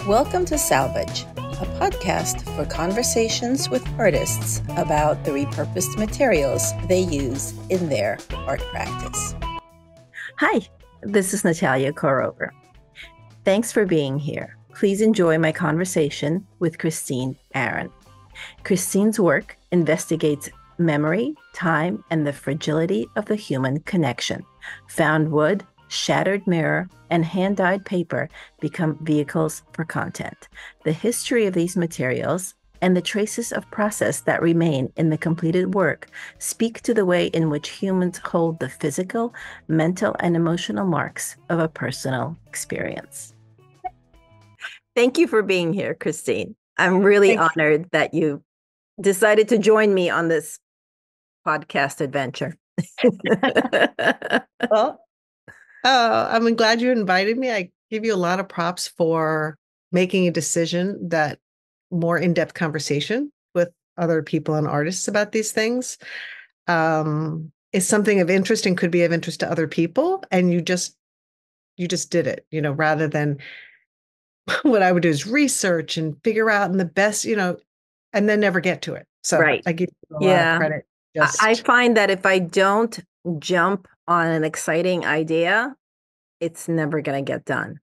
Welcome to Salvage, a podcast for conversations with artists about the repurposed materials they use in their art practice. Hi, this is Natalia Korover. Thanks for being here. Please enjoy my conversation with Christine Aaron. Christine's work investigates memory, time, and the fragility of the human connection. Found wood, shattered mirror, and hand-dyed paper become vehicles for content. The history of these materials and the traces of process that remain in the completed work speak to the way in which humans hold the physical, mental, and emotional marks of a personal experience. Thank you for being here, Christine. I'm really honored that you decided to join me on this podcast adventure. I'm glad you invited me. I give you a lot of props for making a decision that more in-depth conversation with other people and artists about these things is something of interest and could be of interest to other people. And you just did it, rather than what I would do is research and figure out and the best, and then never get to it. So right. I give you a lot of credit. I find that if I don't jump on an exciting idea, it's never going to get done.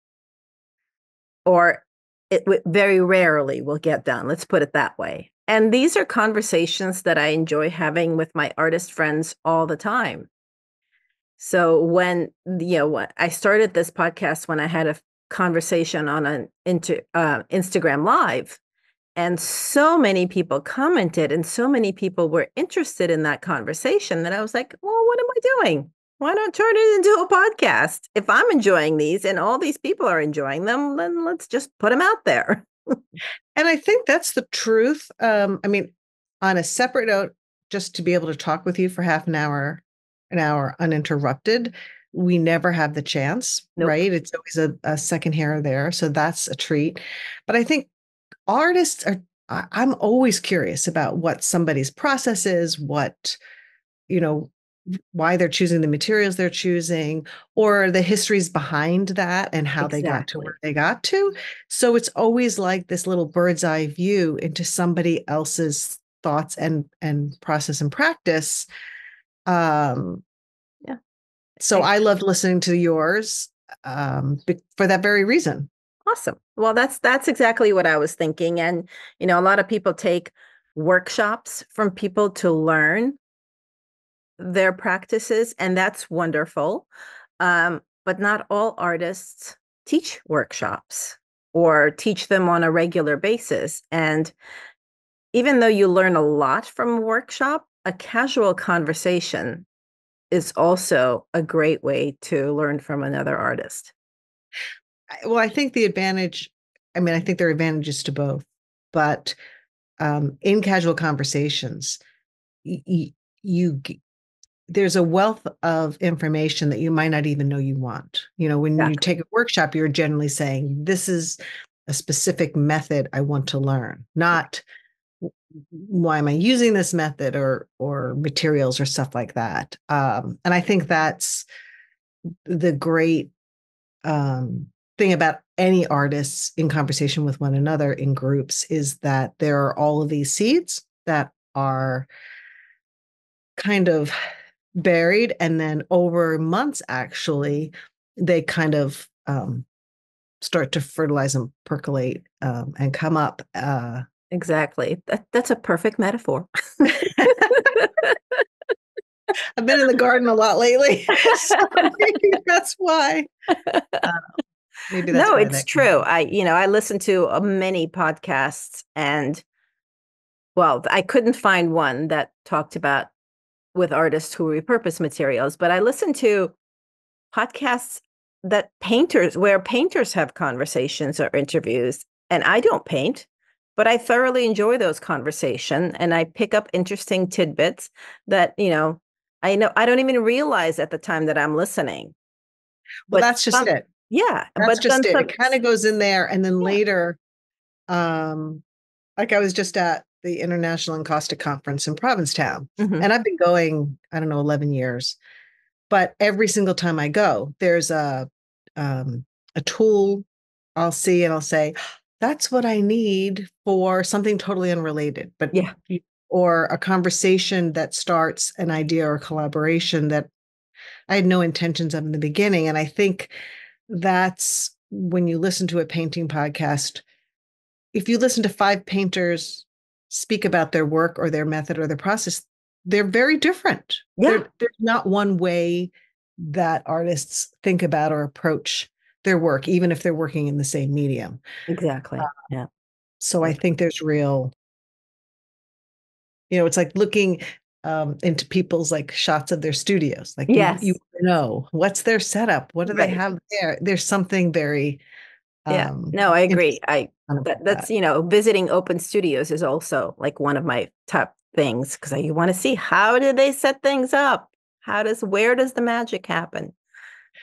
Or it very rarely will get done. Let's put it that way. And these are conversations that I enjoy having with my artist friends all the time. So when, I started this podcast when I had a conversation on an Instagram Live, and so many people commented and so many people were interested in that conversation that I was like, well, what am I doing? Why not turn it into a podcast? If I'm enjoying these and all these people are enjoying them, then let's just put them out there. And I think that's the truth. On a separate note, just to be able to talk with you for half an hour uninterrupted, we never have the chance, right? It's always a second here or there. So that's a treat. But I think artists I'm always curious about what somebody's process is, why they're choosing the materials they're choosing, or the histories behind that and how they got to where they got to. So it's always like this little bird's eye view into somebody else's thoughts and process and practice. So I loved listening to yours for that very reason. Awesome. Well, that's exactly what I was thinking. And, a lot of people take workshops from people to learn their practices, and that's wonderful. But not all artists teach workshops or teach them on a regular basis. And even though you learn a lot from a workshop, a casual conversation is also a great way to learn from another artist. Well, I think I think there are advantages to both, but in casual conversations, there's a wealth of information that you might not even know you want. When you take a workshop, you're generally saying, this is a specific method I want to learn, not why am I using this method or materials or stuff like that. And I think that's the great thing about any artists in conversation with one another in groups is that there are all of these seeds that are kind of buried, and then over months, actually, they kind of start to fertilize and percolate and come up. Exactly. That's a perfect metaphor. I've been in the garden a lot lately, so maybe that's why. No, it's true. I listen to many podcasts, and I couldn't find one that talked about with artists who repurpose materials, but I listen to podcasts where painters have conversations or interviews, and I don't paint, but I thoroughly enjoy those conversations, and I pick up interesting tidbits that, I don't even realize at the time that I'm listening. Well, that's just it. Yeah. That's just it. It kind of goes in there. And then later, like I was just at the International Encaustic Conference in Provincetown, and I've been going, 11 years. But every single time I go, there's a tool I'll see and I'll say, that's what I need for something totally unrelated, but Yeah. or a conversation that starts an idea or collaboration that I had no intentions of in the beginning. And I think that's when you listen to a painting podcast, if you listen to five painters speak about their work or their method or their process, they're very different. Yeah, There's not one way that artists think about or approach their work, even if they're working in the same medium. exactly. Yeah. So I Yeah. think there's real, it's like looking into people's like shots of their studios. Like you Yes. know what's their setup, what do they Right. have there? There's something very Yeah. No, I agree. interesting about That's, that. visiting open studios is also like one of my top things because you want to see how do they set things up? Where does the magic happen?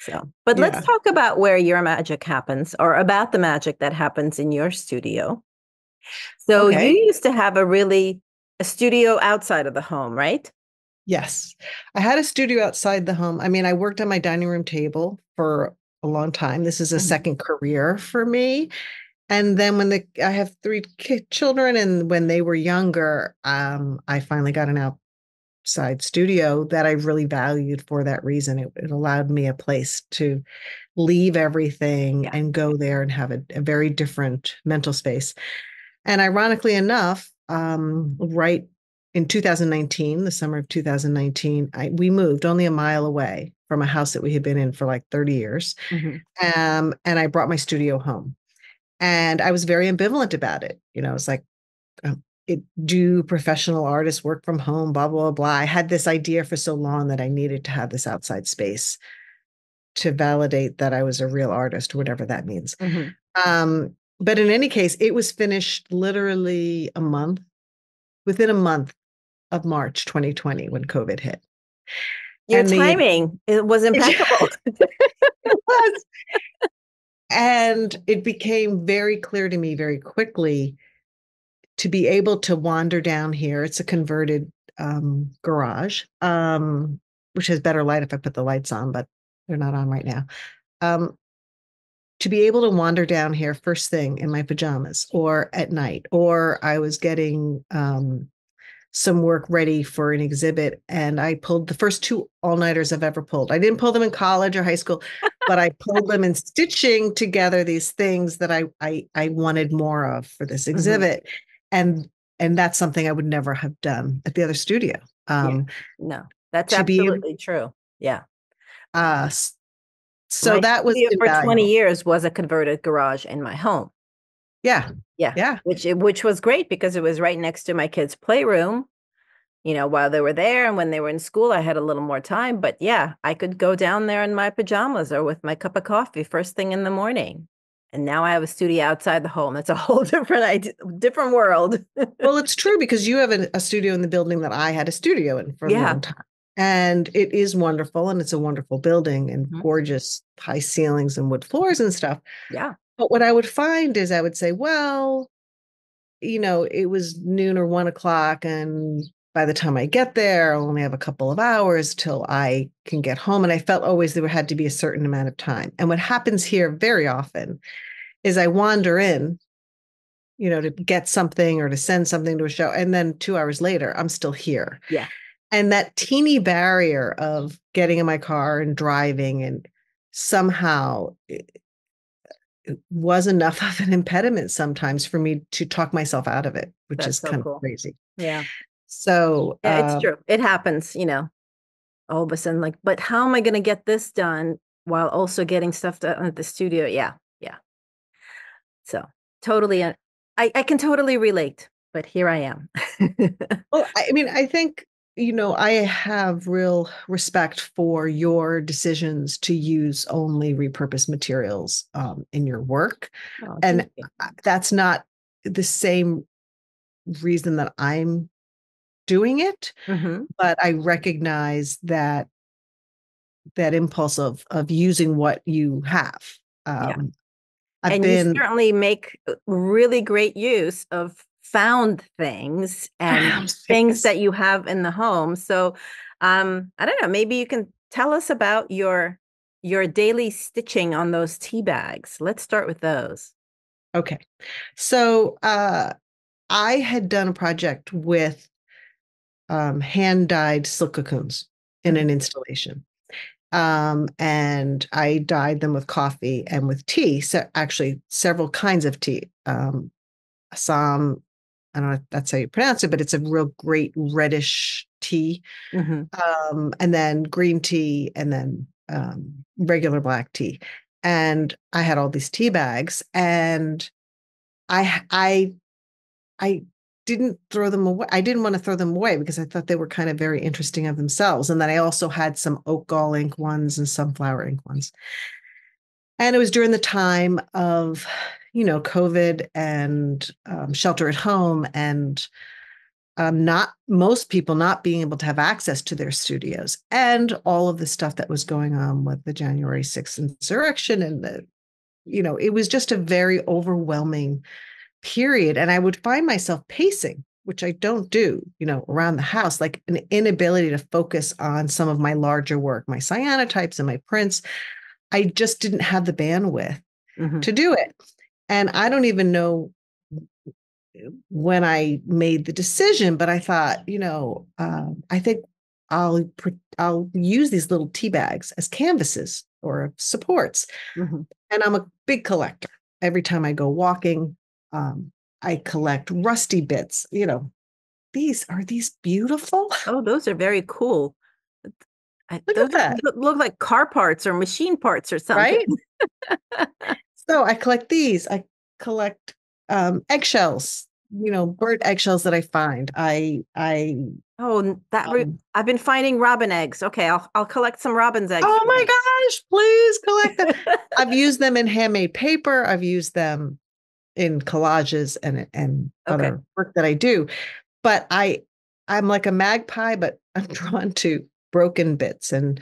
So, but let's Yeah. talk about where your magic happens or about the magic that happens in your studio. So you Okay. used to have a studio outside of the home, right? Yes. I had a studio outside the home. I mean, I worked on my dining room table for a long time. This is a Mhm. second career for me. And then I have three children, and when they were younger, I finally got an outside studio that I really valued for that reason. It allowed me a place to leave everything Yeah. and go there and have a very different mental space. And ironically enough, right in 2019, the summer of 2019, we moved only a mile away from a house that we had been in for like 30 years. Hmm. And I brought my studio home. And I was very ambivalent about it. It's like, do professional artists work from home? Blah, blah, blah. I had this idea for so long that I needed to have this outside space to validate that I was a real artist, whatever that means. Hmm. But in any case, it was finished literally within a month of March 2020 when COVID hit. Your And timing, it was impeccable. it was. And it became very clear to me very quickly to be able to wander down here. It's a converted garage, which has better light if I put the lights on, but they're not on right now. Um, to be able to wander down here first thing in my pajamas or at night, or I was getting some work ready for an exhibit. And I pulled the first two all-nighters I've ever pulled. I didn't pull them in college or high school, but I pulled them in stitching together these things that I wanted more of for this Hmm. exhibit. And and that's something I would never have done at the other studio. Yeah. Um, No, that's to be absolutely true. Yeah. uh so My that was studio for 20 invaluable. years was a converted garage in my home. Yeah. Yeah. Yeah. Which was great because it was right next to my kids' playroom. While they were there and when they were in school, I had a little more time. But yeah, I could go down there in my pajamas or with my cup of coffee first thing in the morning. And now I have a studio outside the home. It's a whole different idea, different world. Well, it's true because you have a studio in the building that I had a studio in for a Yeah. long time. And it is wonderful, and it's a wonderful building and Mhm. gorgeous high ceilings and wood floors and stuff. Yeah. But what I would find is I would say, well, it was noon or 1 o'clock, and by the time I get there, I'll only have a couple of hours till I can get home. And I felt always there had to be a certain amount of time. And what happens here very often is I wander in, to get something or to send something to a show. And then 2 hours later, I'm still here. Yeah. And that teeny barrier of getting in my car and driving and somehow it was enough of an impediment sometimes for me to talk myself out of it, which That's is so kind of cool. crazy. Yeah. So, Yeah, it's true. It happens, all of a sudden, like, but how am I going to get this done while also getting stuff done at the studio? Yeah. Yeah. So totally, I can totally relate, but here I am. well, I mean, I think, I have real respect for your decisions to use only repurposed materials in your work. Oh, thank And you. that's not the same reason that I'm doing it, Hmm. but I recognize that impulse of using what you have. Yeah. Um, I've And you been certainly make really great use of found things and things yes. that you have in the home. So, I don't know, maybe you can tell us about your daily stitching on those tea bags. Let's start with those. Okay. So I had done a project with hand dyed silk cocoons in Mhm. an installation. And I dyed them with coffee and with tea. So actually, several kinds of tea. Assam, I don't know if that's how you pronounce it, but it's a real great reddish tea. Mhm. And then green tea, and then regular black tea. And I had all these tea bags, and I I I didn't throw them away. I didn't want to throw them away because I thought they were kind of very interesting of themselves. And then I also had some oak gall ink ones and sunflower ink ones. And it was during the time of, COVID and shelter at home, and not most people not being able to have access to their studios, and all of the stuff that was going on with the January 6th insurrection. And it was just a very overwhelming period. And I would find myself pacing, which I don't do, around the house, like an inability to focus on some of my larger work, my cyanotypes and my prints. I just didn't have the bandwidth Mhm. to do it. And I don't even know when I made the decision, but I thought, I think I'll use these little tea bags as canvases or supports. Mhm. And I'm a big collector. Every time I go walking, I collect rusty bits. These beautiful? Oh, those are very cool. Look Those at that, look like car parts or machine parts or something. right? So I collect these. I collect eggshells, bird eggshells that I find. Oh, Um, I've been finding robin eggs. Okay, I'll collect some robin's eggs oh for my you. gosh, please collect them. I've used them in handmade paper. I've used them in collages and Okay. other work that I do. But I'm like a magpie, but I'm drawn to broken bits and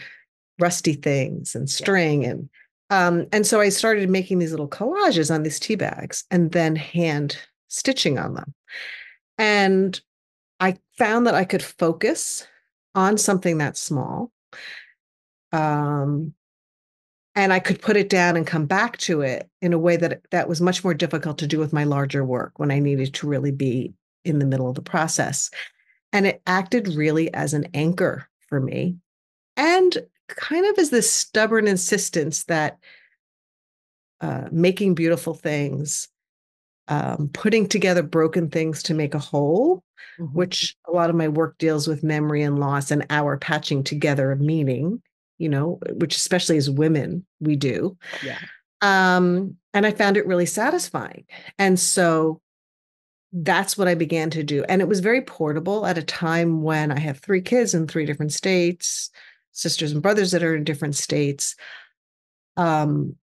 rusty things and Yeah. string, and so I started making these little collages on these tea bags and then hand stitching on them. And I found that I could focus on something that small. Um, and I could put it down and come back to it in a way that was much more difficult to do with my larger work when I needed to really be in the middle of the process. And it acted really as an anchor for me, and kind of as this stubborn insistence that making beautiful things, putting together broken things to make a whole, Mhm. which a lot of my work deals with memory and loss and our patching together of meaning, which especially as women, we do. Yeah. And I found it really satisfying. And so that's what I began to do. And it was very portable at a time when I have three kids in three different states, sisters and brothers that are in different states. Um,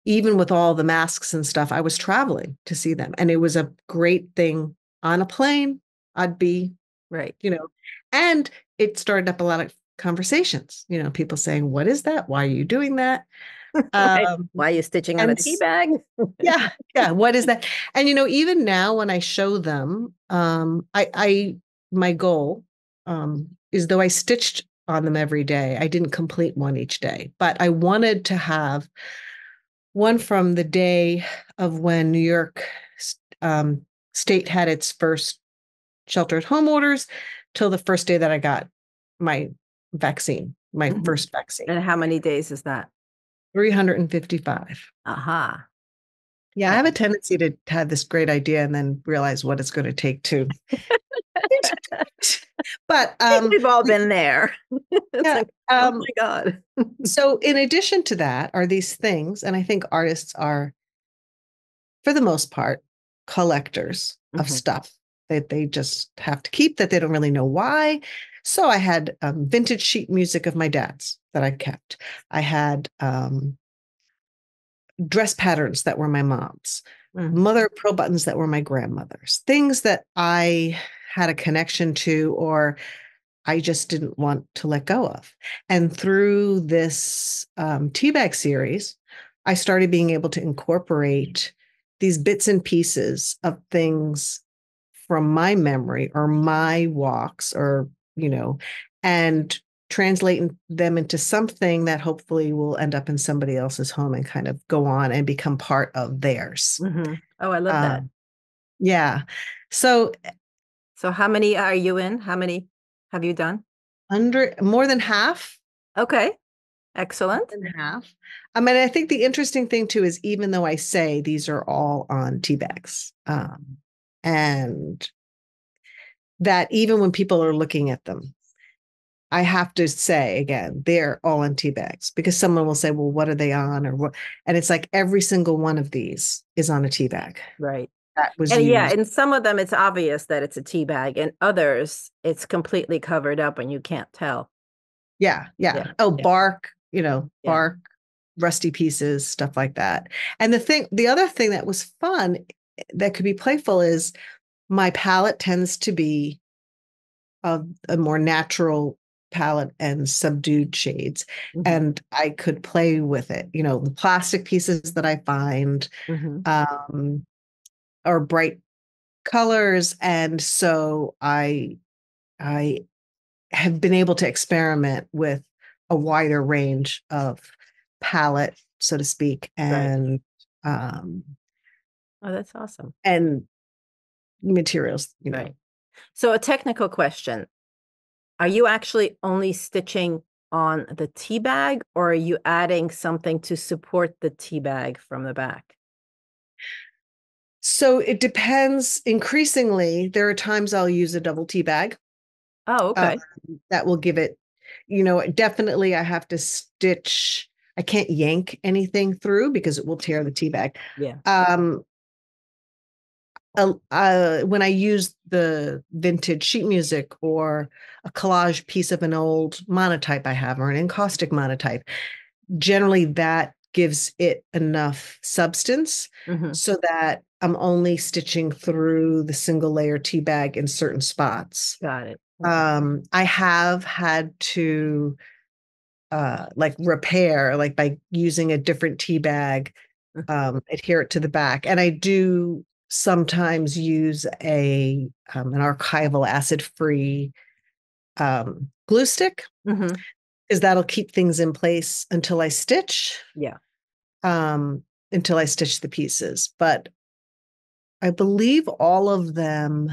Even with all the masks and stuff, I was traveling to see them. And it was a great thing on a plane. I'd be, Right. you know, and it started up a lot of conversations, people saying, "What is that? Why are you doing that?" Right. Um, Why are you stitching on a and tea bag? yeah, yeah, what is that? And even now when I show them, my goal is, though I stitched on them every day, I didn't complete one each day, but I wanted to have one from the day of when New York um, State had its first shelter at home orders till the first day that I got my vaccine, my Mhm. first vaccine. And how many days is that? 355. Aha. Yeah, I Okay. have a tendency to have this great idea and then realize what it's going to take to. But I think we've all been there. It's yeah, like, oh my God. so in addition to that are these things, and I think artists are, for the most part, collectors of Mhm. stuff that they just have to keep, that they don't really know why. So I had vintage sheet music of my dad's that I kept. I had dress patterns that were my mom's, Mhm. mother of pearl buttons that were my grandmother's, things that I had a connection to or I just didn't want to let go of. And through this teabag series, I started being able to incorporate these bits and pieces of things from my memory or my walks or, and translate them into something that hopefully will end up in somebody else's home and kind of go on and become part of theirs. Mm-hmm. Oh, I love that. Yeah. So how many are you in? How many have you done? More than half. Okay. Excellent. More than half. I mean, I think the interesting thing too is even though I say these are all on tea bags, and that even when people are looking at them, I have to say again, they're all on tea bags because someone will say, well, what are they on or what? And it's like every single one of these is on a tea bag. Right. That was And yeah, used. in some of them, it's obvious that it's a tea bag. And others, it's completely covered up and you can't tell. Yeah. Yeah. Oh, Yeah. bark, Yeah. bark, rusty pieces, stuff like that. And the other thing that was fun that could be playful is my palette tends to be a more natural palette and subdued shades. Mhm. And I could play with it. The plastic pieces that I find Mhm. are bright colors. And so I have been able to experiment with a wider range of palette, so to speak, Right. um, Oh, that's awesome. and materials, Right. So a technical question. Are you actually only stitching on the tea bag or are you adding something to support the tea bag from the back? So it depends. Increasingly, there are times I'll use a double tea bag. Oh, okay. That will give it, definitely I have to stitch. I can't yank anything through because it will tear the tea bag. Yeah. When I use the vintage sheet music or a collage piece of an old monotype I have or an encaustic monotype, generally that gives it enough substance Mhm. so that I'm only stitching through the single layer tea bag in certain spots. Got it. Okay. I have had to like repair, like by using a different tea bag, adhere it to the back. And I do sometimes use an archival acid-free glue stick Mhm. because that'll keep things in place Yeah. until I stitch the pieces. But I believe all of them,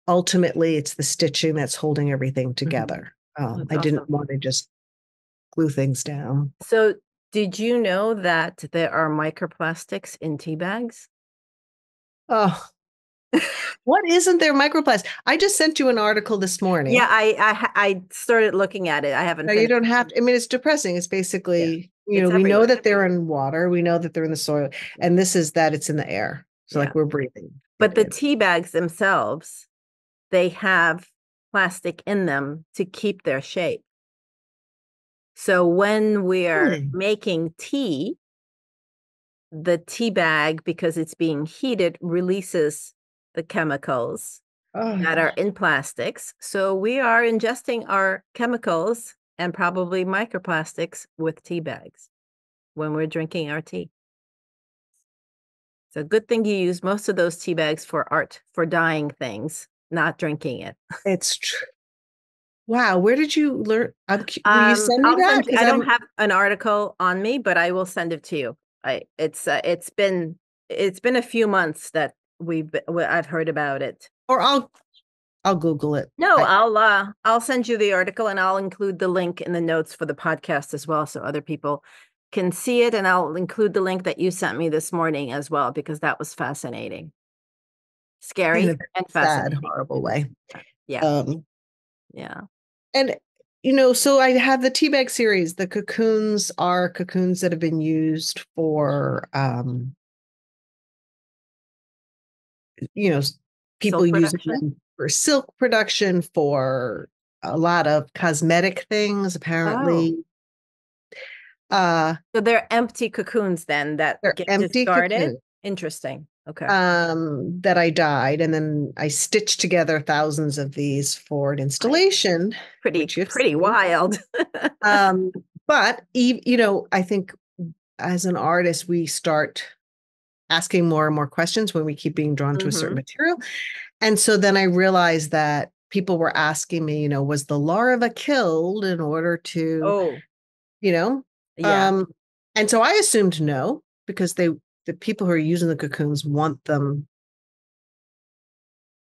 ultimately, it's the stitching that's holding everything Mhm. together. That's I didn't awesome. want to just glue things down. So, did you know that there are microplastics in tea bags? Oh, what isn't there microplastic? I just sent you an article this Yeah, morning. I started looking at it. I haven't No, you finished. don't have to. I mean, it's depressing. It's Yeah. basically, It's we know everywhere. that they're in water. We know that they're in the soil. And this is that it's in the air. So Yeah. like we're breathing it But the in. tea bags themselves, they have plastic in them to keep their shape. So when we're Really? making tea, the tea bag, because it's being heated, releases the chemicals Oh, that are in plastics. So we are ingesting our chemicals and probably microplastics with tea bags when we're drinking our tea. It's a good thing you use most of those tea bags for art, for dyeing things, not drinking it. it's true. Wow. Where did you learn? Will you send me I'll that? send you. Because I don't I'm, have an article on me, but I will send it to you. It's been a few months that I've heard about it. or I'll Google it. No, I'll send you the article and I'll include the link in the notes for the podcast as well, so other people can see it. And I'll include the link that you sent me this morning as well, because that was fascinating, In a scary, and sad, fascinating. horrible way. Yeah, Um, yeah. and so I have the teabag series. The cocoons are cocoons that have been used for you know, people Silk using production. them for silk production, for a lot of cosmetic things, Oh, apparently. Uh, so they're empty cocoons then that they're get empty discarded. cocoons Interesting. Okay. that I dyed, and then I stitched together thousands of these for an I installation, which you've pretty seen. wild. Um, but I think as an artist, we start asking more and more questions when we keep being drawn to a certain Hmm. material. And so then I realized that people were asking me, was the larva killed in order to, Oh, you know, yeah. um, and so I assumed no, because the people who are using the cocoons want the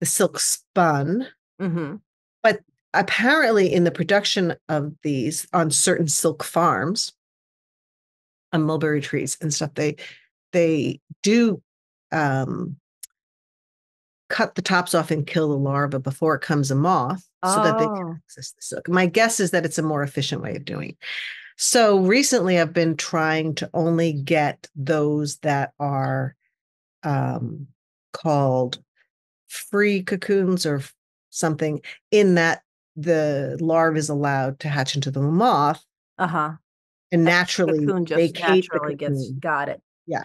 silk spun, Mm-hmm. but apparently in the production of these on certain silk farms, on mulberry trees and stuff, they do um, cut the tops off and kill the larva before it comes a moth so that they can Oh, access the silk. My guess is that it's a more efficient way of doing it. So recently I've been trying to only get those that are um, called free cocoons or something, in that the larva is allowed to hatch into the moth uh-huh. and And the naturally cocoon just vacate the naturally gets, cocoon. got it. Yeah.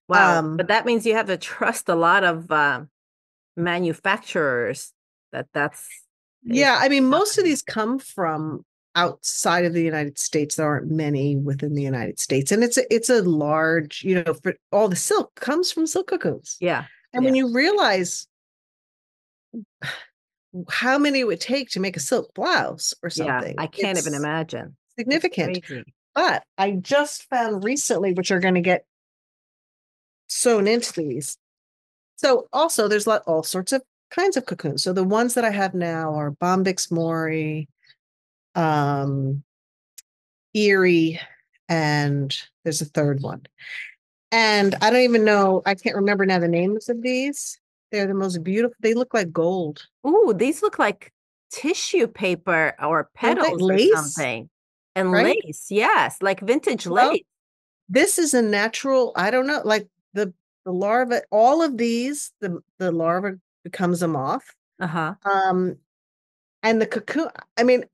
Wow. But that means you have to trust a lot of manufacturers that's is Yeah, I mean, most of happening. these come from outside of the United States. There aren't many within the United States, and it's a large, for all the silk comes from silk cocoons. Yeah. And Yeah. when you realize how many it would take to make a silk blouse or Yeah. something, I can't even it's imagine. It's significant. crazy. But I just found recently, which are going to get sewn into these. So also, there's all sorts of kinds of cocoons. So the ones that I have now are Bombyx mori, um, Erie, and there's a third one. And I don't even know, I can't remember now the names of these. They're the most beautiful. They look like gold. Ooh, these look like tissue paper or Don't they? petals or Lace, something. And right? lace, yes, like vintage Well, lace. this is a natural, I don't know, like the larva, all of these, the larva becomes a moth. Uh-huh. Um, and the cocoon, I mean,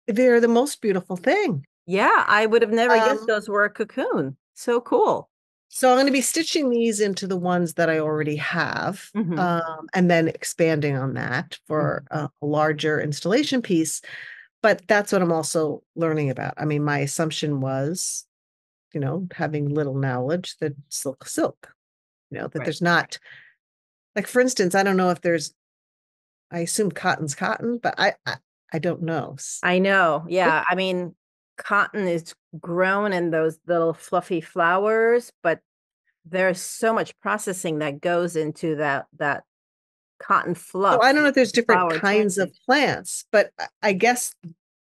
they're the most beautiful thing. Yeah, I would have never guessed Um, those were a cocoon. So cool. So I'm going to be stitching these into the ones that I already have, Hmm. and then expanding on that for a larger installation piece. But that's what I'm also learning about. I mean, my assumption was, having little knowledge, that silk, that Right. there's not, like, for instance, I don't know if there's, I assume cotton's cotton, but I don't know. I know. Yeah. I mean, cotton is grown in those little fluffy flowers, but there's so much processing that goes into that cotton So fluff I don't know that if there's the different flower kinds of changes. plants, but I guess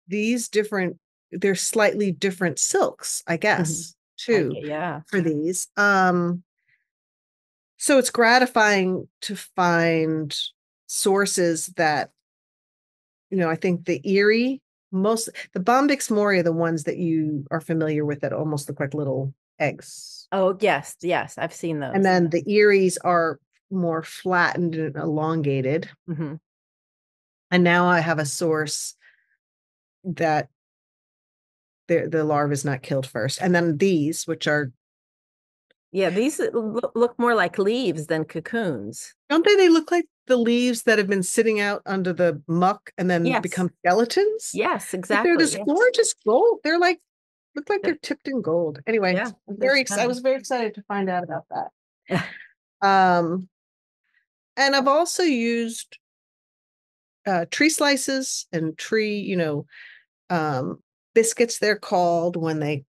these they're slightly different silks, I Mhm. guess, I too, get, yeah. for these. So it's gratifying to find sources that, I think the Bombyx mori are the ones that you are familiar with that almost look like little eggs. Oh, yes, yes, I've seen And those. then the Eries are more flattened and elongated. Hmm. And now I have a source that the larva is not killed first. And then these, which are, Yeah, these look more like leaves than cocoons. don't they look like the leaves that have been sitting out under the muck and then Yes, become skeletons? yes, But they're exactly. this Yeah, gorgeous gold. They're like, look like they're They're- tipped in gold. Anyway, yeah, they're I stunning. was very excited to find out about that. Um, and I've also used tree slices and um, biscuits, they're called, when they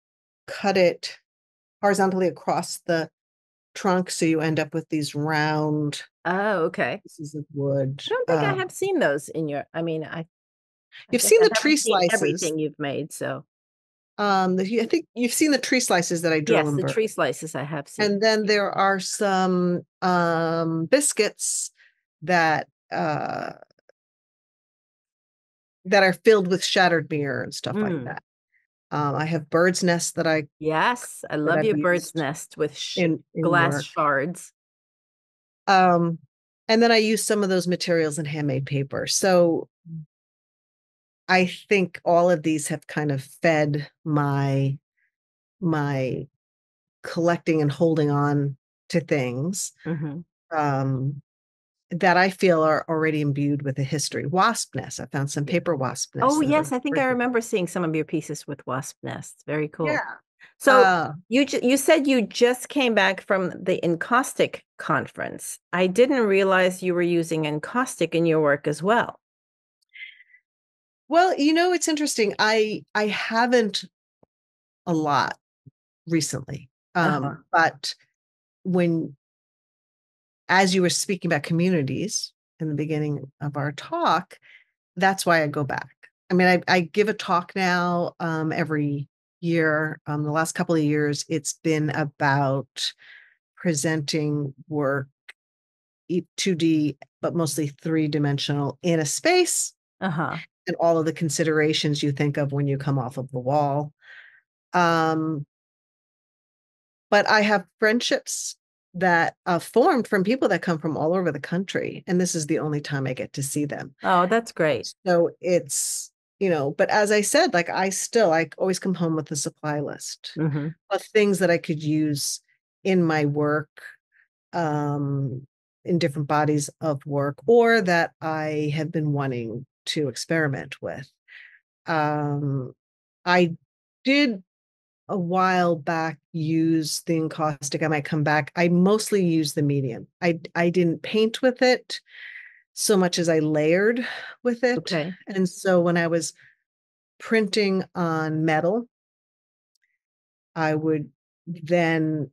cut it horizontally across the trunk. So you end up with these round Oh, okay. pieces of wood. I don't think I have seen those in your, I mean, I You've guess seen I the tree haven't seen slices. everything you've made, so I think you've seen the tree slices that I drill yes, and the burn. tree slices I have And seen. then there are some biscuits that that are filled with shattered mirror and stuff like Mm. that. I have bird's nests Yes, I that love I've your bird's used nest with in glass work. shards. Um, and then I use some of those materials in handmade paper. So I think all of these have kind of fed my collecting and holding on to things Hmm. um, that I feel are already imbued with a history. Wasp nests. I found some Yeah. paper wasp nests Oh, that are yes, I think I gorgeous. remember seeing some of your pieces with wasp nests. Very Yeah. cool. So Uh, you said you just came back from the encaustic conference. I didn't realize you were using encaustic in your work as well. well, it's interesting. I haven't a lot recently. Uh-huh. But when as you were speaking about communities in the beginning of our talk, that's why I go back. I mean, I give a talk now every year. The last couple of years, it's been about presenting work 2D, but mostly three-dimensional in a space Uh-huh. and all of the considerations you think of when you come off of the wall. Um, but I have friendships that formed from people that come from all over the country, and this is the only time I get to see them. Oh, that's great. So it's, but as I said, like I always come home with a supply list Mm-hmm. of things that I could use in my work, um, in different bodies of work, or that I have been wanting to experiment with. Um, I did a while back use the encaustic. I might come back. I mostly use the medium. I didn't paint with it so much as I layered with it. Okay. And so when I was printing on metal, I would then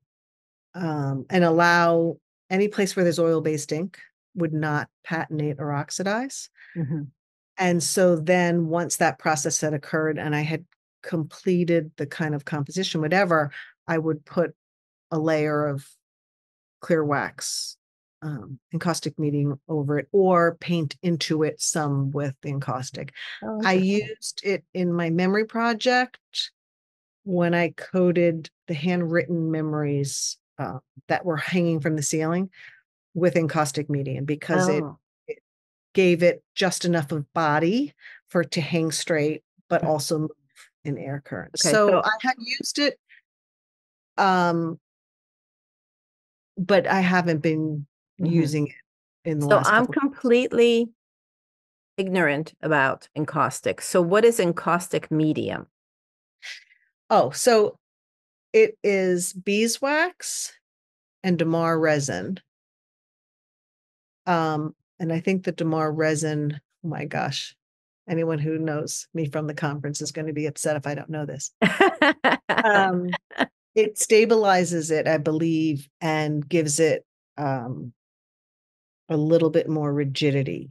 and allow any place where there's oil-based ink would not patinate or oxidize. Mm-hmm. And so then once that process had occurred and I had completed the kind of composition, whatever, I would put a layer of clear wax, encaustic medium over it, or paint into it some with the encaustic. Oh, I interesting. used it in my memory project when I coded the handwritten memories that were hanging from the ceiling with encaustic medium because Oh. it gave it just enough of body for it to hang straight, but also move in air current. Okay. So So I have used it, um, but I haven't been mhm. using it in the So last I'm couple. completely ignorant about encaustic. So what is encaustic medium? Oh, so it is beeswax and Damar resin. And I think the Damar resin, oh my gosh, anyone who knows me from the conference is going to be upset if I don't know this. Um, it stabilizes it, I believe, and gives it um, a little bit more rigidity.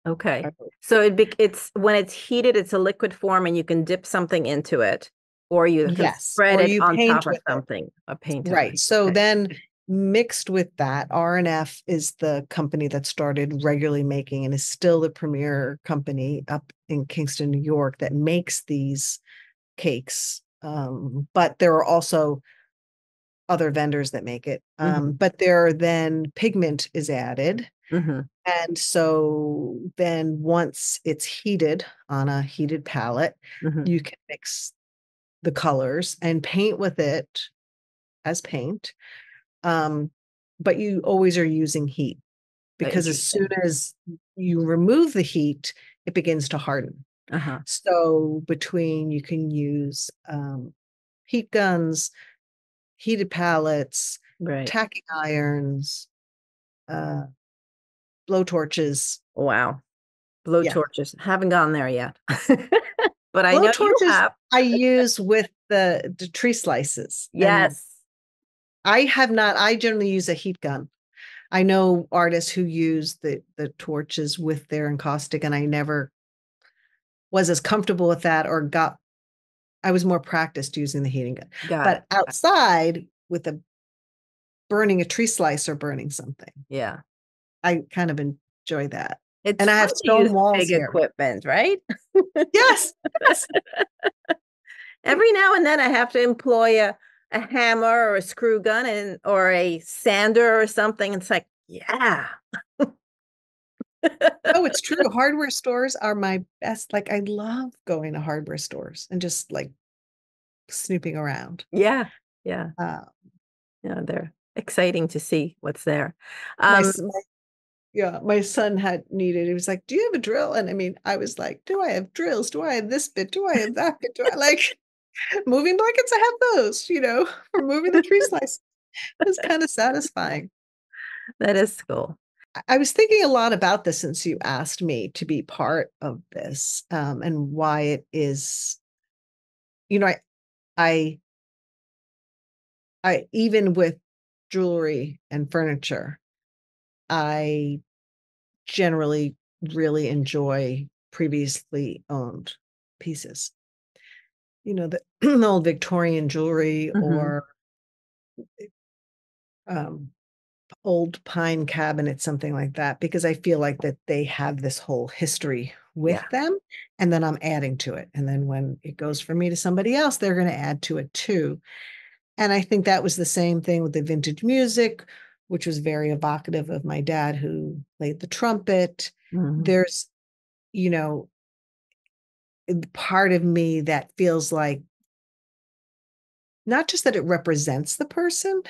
Okay. So it's when it's heated, it's a liquid form and you can dip something into it, or you can Yes, spread or it you on paint top of with it. something, a paint on Right. it. So Okay. then mixed with that, R&F is the company that started regularly making and is still the premier company up in Kingston, New York that makes these cakes. But there are also other vendors that make it. Mm-hmm. But there then pigment is added. Mm-hmm. And so then once it's heated on a heated palette, Mm-hmm. you can mix the colors and paint with it as paint. Um, but you always are using heat because as soon Interesting. as you remove the heat, it begins to harden. Uh-huh. So between you can use heat guns, heated pallets, Right. tacking irons, uh, blow torches. Wow. Blow Yeah. torches. Haven't gone there yet. But I Blow know you torches have. I use with the tree slices. And Yes. I have not, I generally use a heat gun. I know artists who use the torches with their encaustic, and I never was as comfortable with that or I was more practiced using the heating gun. Got it. But outside with the burning a tree slice or burning something, Yeah. I kind of enjoy that. It's And I fun have to use stone walls big here. equipment, right? Yes, yes. Every now and then I have to employ a hammer or a screw gun and or a sander or something. It's like, yeah. Oh, it's true. Hardware stores are my best. Like I love going to hardware stores and just like snooping around. Yeah. Yeah. Uh, Yeah. They're exciting to see what's there. my, Um, my yeah, my son had needed. He was like, "Do you have a drill?" And I mean, I was like, "Do I have drills? Do I have this bit? Do I have that bit? Do I like?" Moving blankets, I have those, for moving the tree slice. It was kind of satisfying. That is cool. I was thinking a lot about this since you asked me to be part of this, and why it is, you know, I, I even with jewelry and furniture, I generally really enjoy previously owned pieces. The old Victorian jewelry Hmm. or um, old pine cabinets, something like that, because I feel like that they have this whole history with Yeah. them. And then I'm adding to it. And then when it goes from me to somebody else, they're going to add to it too. And I think that was the same thing with the vintage music, which was very evocative of my dad who played the trumpet. Hmm. There's, you know, part of me that feels like not just that it represents the person,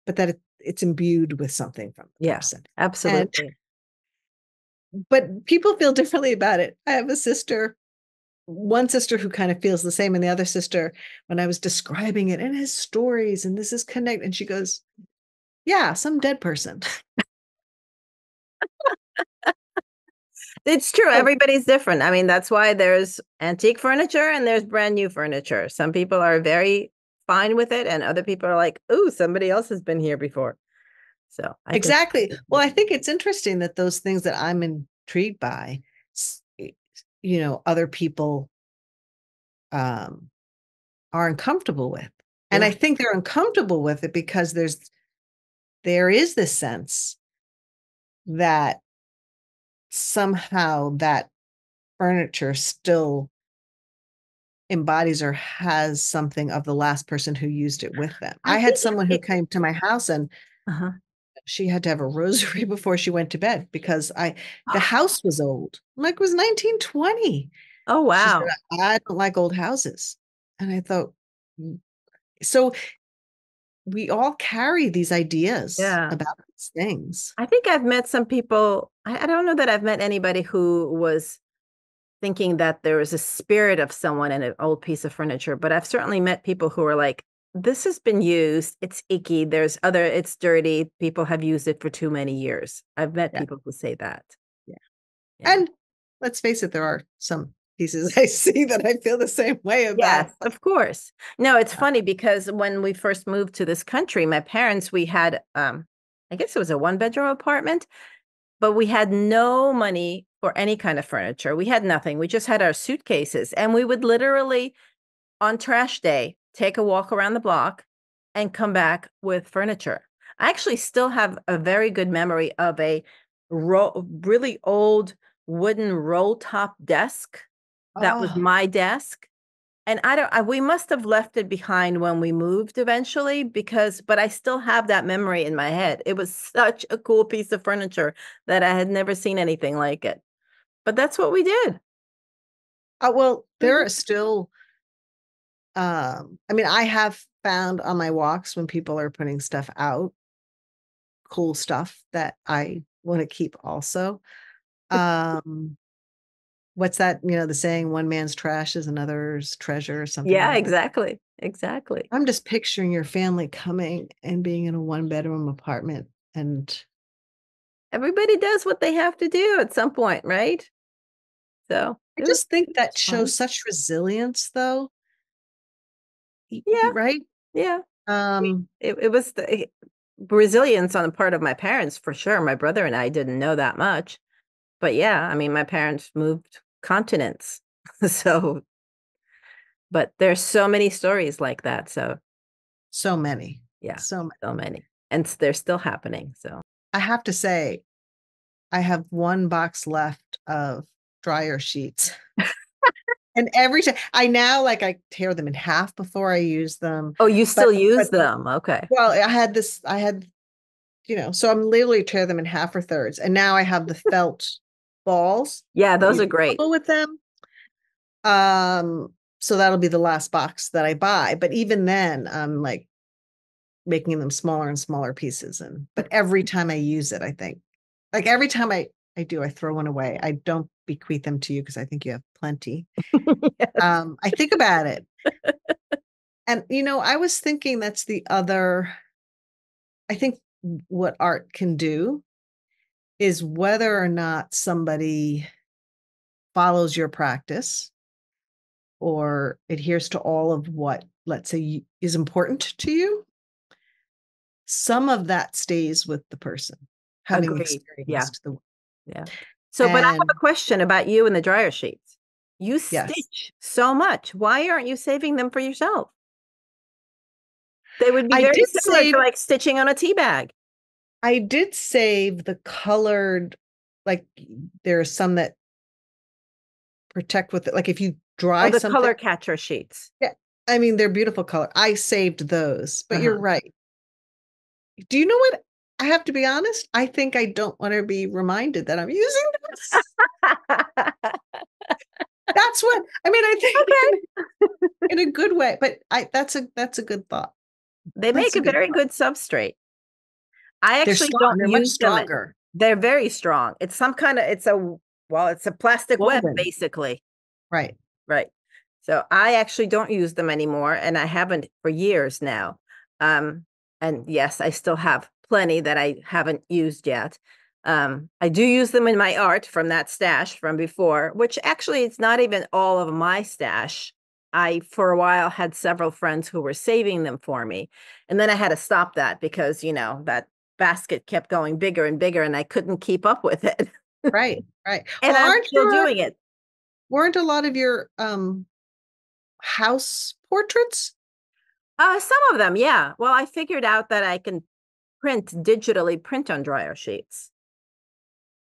but that it's imbued with something from the Yeah, person. And absolutely. but people feel differently about it. I have one sister who kind of feels the same, and the other sister, when I was describing it and his stories, and this is connect, and she goes, "Yeah, some dead person." It's true. So Everybody's different. I mean, that's why there's antique furniture and there's brand new furniture. Some people are very fine with it, and other people are like, "Ooh, somebody else has been here before." So I can. exactly. Well, I think it's interesting that those things that I'm intrigued by, other people um, are uncomfortable with, and I Yeah, think they're uncomfortable with it because there is this sense that somehow that furniture still embodies or has something of the last person who used it with them. I I had think someone who came to my house and uh-huh. she had to have a rosary before she went to bed because the house was old. I'm like, it was 1920. Oh, She said, wow. I don't like old houses. And I thought, "Mm." So we all carry these ideas Yeah. about these things. I think I've met some people. I don't know that I've met anybody who was thinking that there was a spirit of someone in an old piece of furniture, but I've certainly met people who are like, this has been used. It's icky. It's dirty. People have used it for too many years. I've met Yeah. people who say that. Yeah. Yeah. And let's face it, there are some pieces I see that I feel the same way Yes, about. of course. No, it's Uh, funny because when we first moved to this country, my parents, we had, I guess it was a one-bedroom apartment, but we had no money for any kind of furniture. We had nothing. We just had our suitcases, and we would literally on trash day, take a walk around the block and come back with furniture. I actually still have a very good memory of a really old wooden roll top desk that was oh, my desk. And we must have left it behind when we moved eventually but I still have that memory in my head. It was such a cool piece of furniture that I had never seen anything like it. But that's what we did. well, there are still I mean, I have found on my walks when people are putting stuff out, cool stuff that I want to keep also. Um, what's that, the saying, one man's trash is another's treasure or something Yeah, like that. exactly. Exactly. I'm just picturing your family coming and being in a one-bedroom apartment. And Everybody does what they have to do at some point, right? So I it was, just think it that was fun. shows such resilience though, Yeah, right? yeah. It was the resilience on the part of my parents for sure. My brother and I didn't know that much, but yeah, I mean, my parents moved continents, so but there's so many stories like that. So So many, yeah, so many. so many, and they're still happening. So I have to say, I have one box left of dryer sheets. And every time I now like I tear them in half before I use them. oh, you But still use them? Okay. well, I had, so I'm literally tear them in half or thirds. And now I have the felt balls Yeah, that those you are great. go with them. So that'll be the last box that I buy. But even then, I'm like making them smaller and smaller pieces. But every time I use it, I think like every time I throw one away. I don't bequeath them to you because I think you have plenty. Yes. I think about it. And, I was thinking that's the other, I think what art can do is whether or not somebody follows your practice or adheres to all of what, let's say, is important to you, some of that stays with the person having Agreed. Yeah. experienced the work. Yeah. So, but I have And a question about you and the dryer sheets. You yes, stitch so much. Why aren't you saving them for yourself? They would be I very did similar save to like stitching on a tea bag. I did save the colored, like there are some that protect with it. Like if you Oh, dry the something, color catcher sheets. yeah, I mean they're beautiful color. I saved those, but you're Uh-huh. right. Do you know what? I have to be honest. I think I don't want to be reminded that I'm using this. That's what I mean. I think Okay. in a good way, but that's a good thought. They That's make a a good very thought. good substrate. I They're actually strong. don't They're much use them. stronger. They're very strong. It's some kind of, well, it's a plastic web, Woven. basically. Right. Right. So I actually don't use them anymore, and I haven't for years now. Um, and yes, I still have plenty that I haven't used yet. I do use them in my art from that stash from before, which actually it's not even all of my stash. I, for a while, had several friends who were saving them for me. And then I had to stop that because, that basket kept going bigger and bigger, and I couldn't keep up with it. Right. Right. And Well, I'm still doing it. weren't a lot of your house portraits? Some of them, yeah. Well, I figured out that I can digitally print on dryer sheets.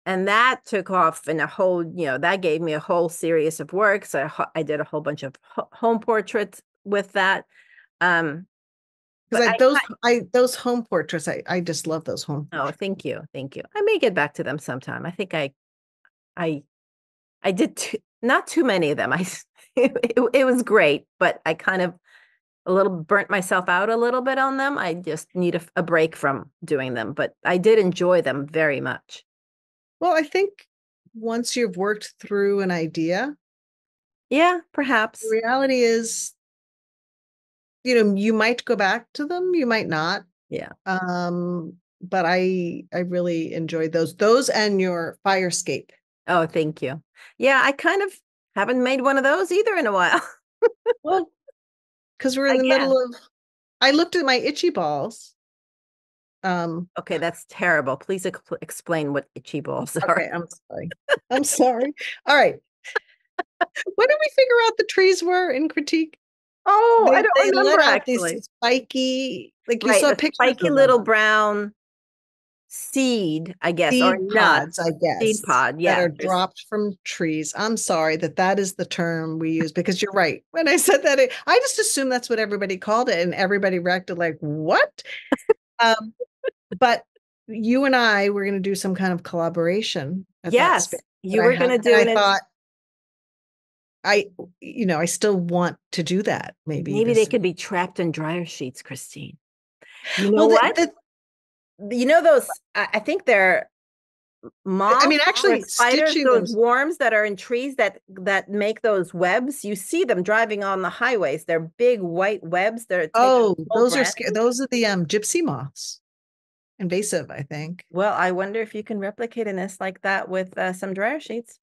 And that took off in that gave me a whole series of work. So I did a whole bunch of home portraits with that. Um, but Because those home portraits, I just love those home oh, portraits. thank you. Thank you. I may get back to them sometime. I think I, I did not too many of them. It was great, but I kind of a little burnt myself out a little bit on them. I just need a break from doing them, but I did enjoy them very much. Well, I think once you've worked through an idea, Yeah, the perhaps. reality is, you might go back to them, you might not. Yeah. But I really enjoyed those and your fire escape. Oh, thank you. Yeah, I kind of haven't made one of those either in a while. Well, because we're in the Again. middle of, I looked at my itchy balls. Okay, that's terrible. Please explain what itchy balls are. Okay, I'm sorry. I'm sorry. All right. What did we figure out the trees were in critique? Oh, I don't They remember let out these actually. spiky, like you Right, saw the pictures spiky of them, little brown seed, I guess, or seed nut, pods, I seed guess, pod. that Yeah, are dropped from trees. I'm sorry that is the term we use because you're right. When I said that, I just assumed that's what everybody called it, and everybody reacted like, "What?" Um, but you and I were going to do some kind of collaboration at that space yes, that you I were had, going to and do I an thought I, I still want to do that. Maybe maybe they this. could be trapped in dryer sheets, Christine. You know Well, what? You know those, I think they're I mean, moths or actually, spiders, stitching them. those worms that are in trees that make those webs. You see them driving on the highways. They're big white webs. They're take up Oh, whole those are branches. those are the gypsy moths. Invasive, I think. Well, I wonder if you can replicate a nest like that with some dryer sheets.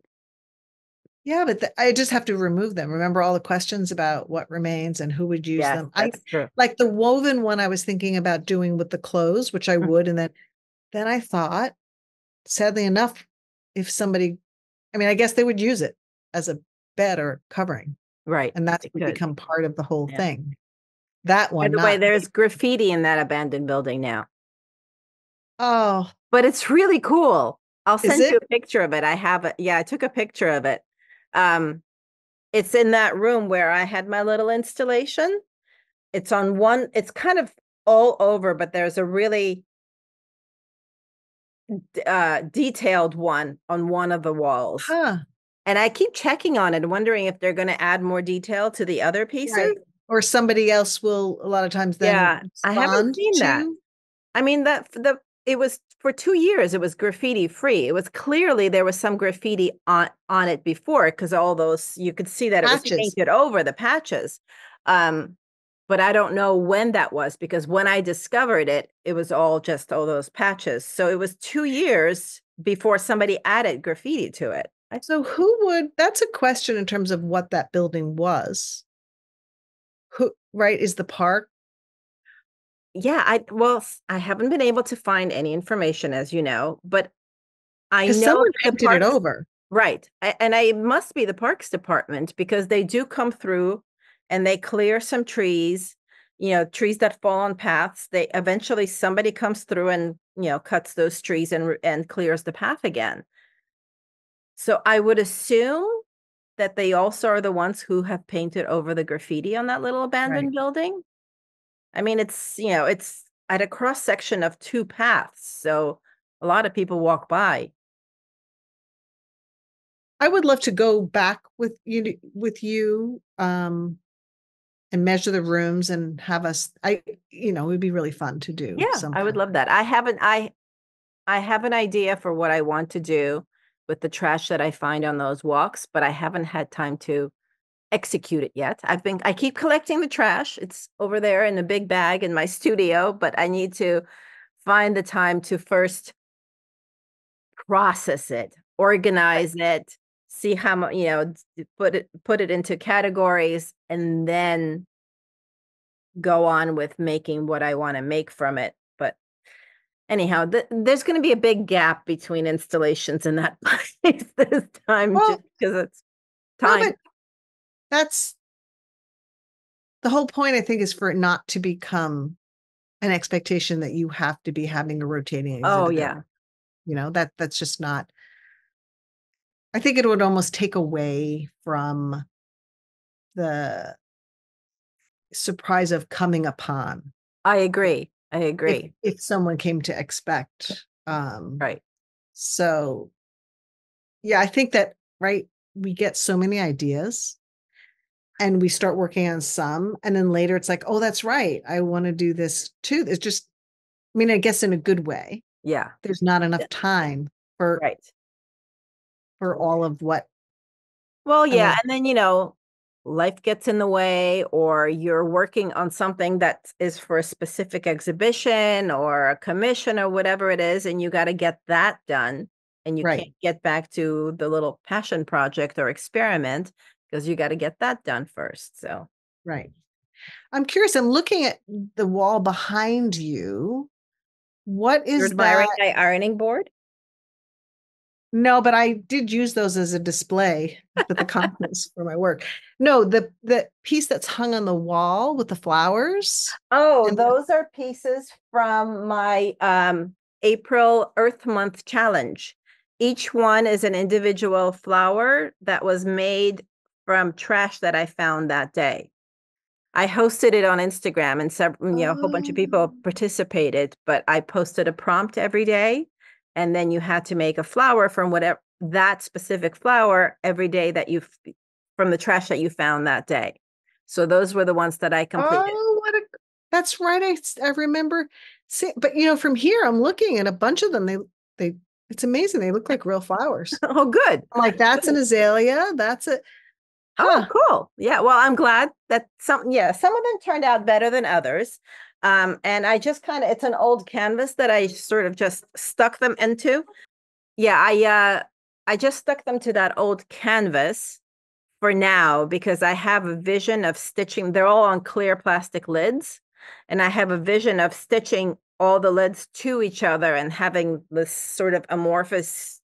Yeah, but I just have to remove them. Remember all the questions about what remains and who would use Yes, them. I that's true. like the woven one I was thinking about doing with the clothes, which I Mm, would, and then I thought, sadly enough, if somebody, I mean, I guess they would use it as a bed or covering, right. and that's It would could. become part of the whole Yeah. thing. That By one, the way, not there's graffiti in that abandoned building now, oh, but it's really cool. I'll is send you it? a picture of it. I have it. Yeah, I took a picture of it. Um, it's in that room where I had my little installation. It's kind of all over, but there's a really detailed one on one of the walls. Huh, And I keep checking on it, wondering if they're going to add more detail to the other pieces. right. Or somebody else will a lot of times then Yeah, I haven't respond seen that. to. I mean, it was for 2 years, it was graffiti free. It was clearly there was some graffiti on it before because all those you could see that it was Patches. painted over the patches. Um, but I don't know when that was, because when I discovered it, it was all just all those patches. So it was 2 years before somebody added graffiti to it. So that's a question in terms of what that building was. Who, right, is the park? Yeah, I haven't been able to find any information, as you know, but I Because know someone the painted it parks, over. right. And it must be the Parks Department, because they do come through and they clear some trees, trees that fall on paths. They eventually somebody comes through and, cuts those trees and clears the path again. So I would assume that they also are the ones who have painted over the graffiti on that little Right. abandoned building. I mean, it's at a cross section of two paths, so a lot of people walk by. I would love to go back with you and measure the rooms and have us, it would be really fun to do Yeah, I would something. love that. I have an idea for what I want to do with the trash that I find on those walks, but I haven't had time to execute it yet. I keep collecting the trash. It's over there in a big bag in my studio, but I need to find the time to first process it, organize it, see how much, put it into categories, and then go on with making what I want to make from it. But anyhow, there's going to be a big gap between installations in that place this time, just Well, because it's no, time. but that's the whole point, I think, is for it not to become an expectation that you have to be having a rotating Oh exhibit there. yeah. That's just not, I think it would almost take away from the surprise of coming upon I agree. I if agree. if someone came to expect. Right. So yeah, I think that, right, we get so many ideas and we start working on some, and then later it's like, oh, that's right, I want to do this too. It's just, I mean, I guess in a good way. Yeah. There's not Yeah. enough time for Right. all of what Well, I yeah, love. and then life gets in the way, or you're working on something that is for a specific exhibition or a commission or whatever it is, and you got to get that done, and you Right, can't get back to the little passion project or experiment because you got to get that done first. So right. I'm curious, I'm looking at the wall behind you. What you're is that? admiring my ironing board? No, but I did use those as a display with the contents for my work. No, the piece that's hung on the wall with the flowers Oh, and those are pieces from my April Earth Month challenge. Each one is an individual flower that was made from trash that I found that day. I hosted it on Instagram, and a whole bunch of people um, participated, but I posted a prompt every day, and then you had to make a flower from whatever that specific flower every day from the trash that you found that day. So those were the ones that I completed. that's right. I remember. See, but from here, I'm looking at a bunch of them. They it's amazing. They look like real flowers. Oh, good. I'm like, that's an Good. azalea. That's it. Oh, Huh. cool. Yeah. Well, I'm glad that some of them turned out better than others. And I just it's an old canvas that I sort of just stuck them into. Yeah, I just stuck them to that old canvas for now because I have a vision of stitching. They're all on clear plastic lids, and I have a vision of stitching all the lids to each other and having this sort of amorphous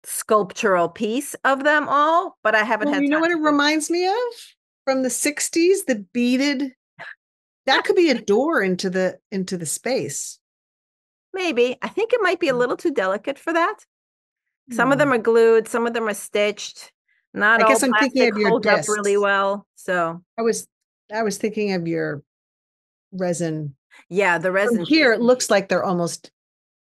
sculptural piece of them all, but I haven't Well, had you know time what to it do it. reminds me of from the '60s? The beaded. That could be a door into the space. Maybe. I think it might be a little too delicate for that. Some of Hmm. them are glued, some of them are stitched. Not I all guess I'm thinking plastic of your holds up really discs. well. So, I was thinking of your resin. yeah, the From resin here, piece. it looks like they're almost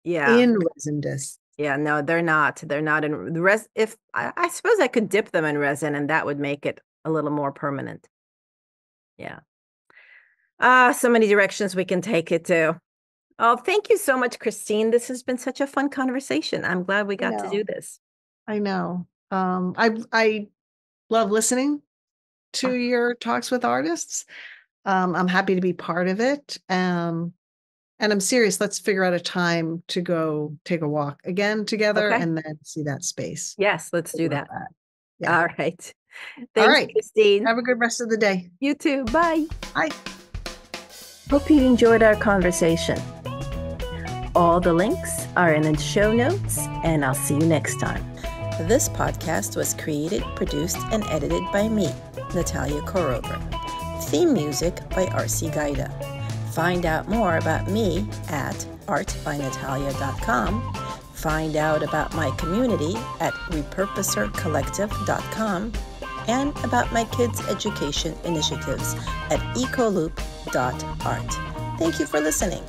Yeah. in resin discs. Yeah, no, they're not. They're not in the res if I suppose I could dip them in resin and that would make it a little more permanent. Yeah. So many directions we can take it to. Oh, thank you so much, Christine. This has been such a fun conversation. I'm glad we I got to do know. this. I know. I love listening to your talks with artists. I'm happy to be part of it. And I'm serious. Let's figure out a time to go take a walk again together and then see that space. Yes, let's do that. Yeah. All right. Thanks, Christine. Have a good rest of the day. You too. Bye. Bye. Hope you enjoyed our conversation. All the links are in the show notes, and I'll see you next time. This podcast was created, produced, and edited by me, Natalia Korover. Theme music by R.C. Gaida. Find out more about me at artbynatalia.com. Find out about my community at repurposercollective.com and about my kids' education initiatives at ecoloop.art. Thank you for listening.